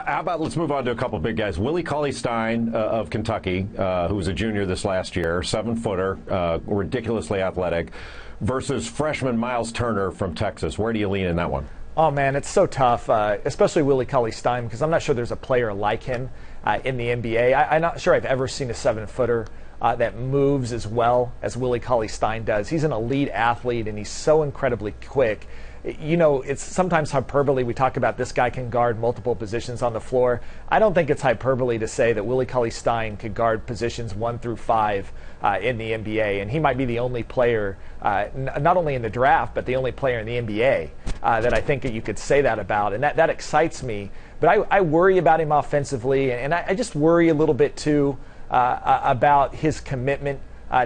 How about let's move on to a couple big guys. Willie Cauley-Stein of Kentucky, who was a junior this last year, 7-footer, ridiculously athletic, versus freshman Myles Turner from Texas. Where do you lean in that one? Oh, man, it's so tough, especially Willie Cauley-Stein, because I'm not sure there's a player like him in the NBA. I'm not sure I've ever seen a 7-footer that moves as well as Willie Cauley-Stein does. He's an elite athlete, and he's so incredibly quick. You know, it's sometimes hyperbole. We talk about this guy can guard multiple positions on the floor. I don't think it's hyperbole to say that Willie Cauley-Stein could guard positions 1 through 5 in the NBA, and he might be the only player, not only in the draft, but the only player in the NBA that I think that you could say that about, and that excites me. But I worry about him offensively, and I just worry a little bit too about his commitment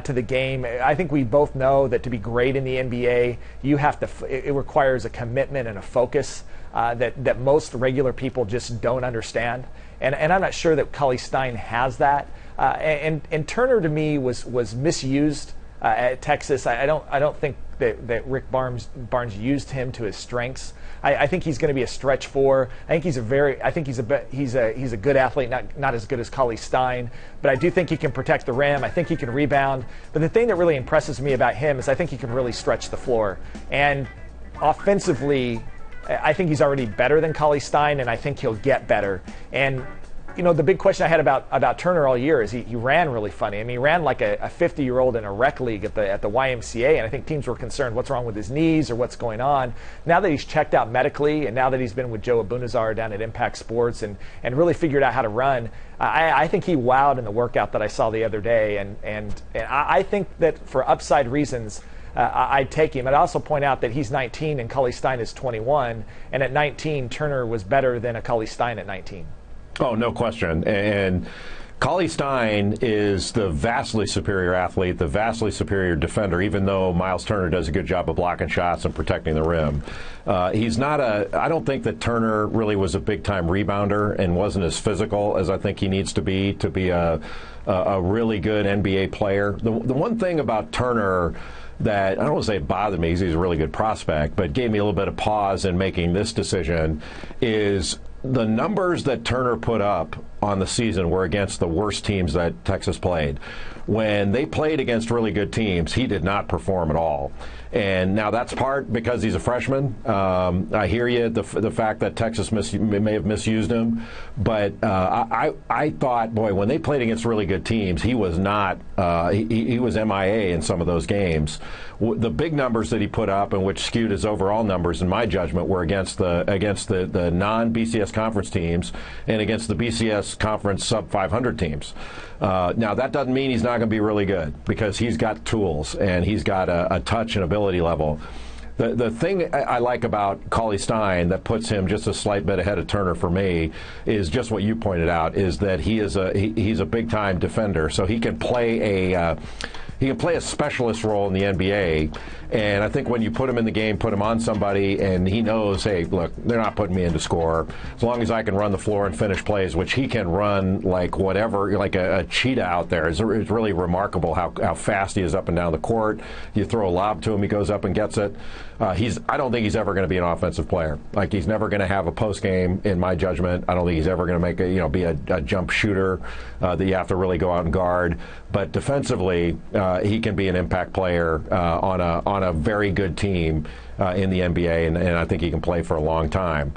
to the game. I think we both know that to be great in the NBA, you have to. It requires a commitment and a focus that most regular people just don't understand. And I'm not sure that Cauley-Stein has that. And Turner to me was misused at Texas. I don't think that Rick Barnes used him to his strengths. I think he's going to be a stretch 4. I think he's a good athlete, not as good as Cauley-Stein, but I do think he can protect the rim. I think he can rebound. But the thing that really impresses me about him is I think he can really stretch the floor. And offensively, I think he's already better than Cauley-Stein, and I think he'll get better. And you know, the big question I had about Turner all year is he ran really funny. I mean, he ran like a 50-year-old in a rec league at the YMCA, and I think teams were concerned what's wrong with his knees or what's going on. Now that he's checked out medically, and now that he's been with Joe Abunazar down at Impact Sports and really figured out how to run, I think he wowed in the workout that I saw the other day, and I think that for upside reasons, I'd take him. I'd also point out that he's 19 and Cauley-Stein is 21, and at 19, Turner was better than a Cauley-Stein at 19. Oh, no question. And Cauley-Stein is the vastly superior athlete, the vastly superior defender, even though Myles Turner does a good job of blocking shots and protecting the rim. I don't think that Turner really was a big-time rebounder and wasn't as physical as I think he needs to be a really good NBA player. The one thing about Turner that I don't want to say it bothered me because he's a really good prospect, but gave me a little bit of pause in making this decision is the numbers that Turner put up on the season were against the worst teams that Texas played. When they played against really good teams, he did not perform at all. And now that's part because he's a freshman. I hear you, the fact that Texas may have misused him. But I thought, boy, when they played against really good teams, he was not, he was MIA in some of those games. The big numbers that he put up and which skewed his overall numbers, in my judgment, were against the non-BCS conference teams and against the BCS conference sub-500 teams. Now, that doesn't mean he's not going to be really good because he's got tools and he's got a touch and ability level. The thing I like about Cauley-Stein that puts him just a slight bit ahead of Turner for me is just what you pointed out, is that he's a big-time defender, so he can play a specialist role in the NBA. And I think when you put him in the game, put him on somebody, and he knows, hey, look, they're not putting me in to score. As long as I can run the floor and finish plays, which he can run like whatever, like a cheetah out there. It's really remarkable how fast he is up and down the court. You throw a lob to him, he goes up and gets it. I don't think he's ever going to be an offensive player. Like, he's never going to have a post game, in my judgment. I don't think he's ever going to be a jump shooter that you have to really go out and guard. But defensively, he can be an impact player on a very good team in the NBA, and I think he can play for a long time.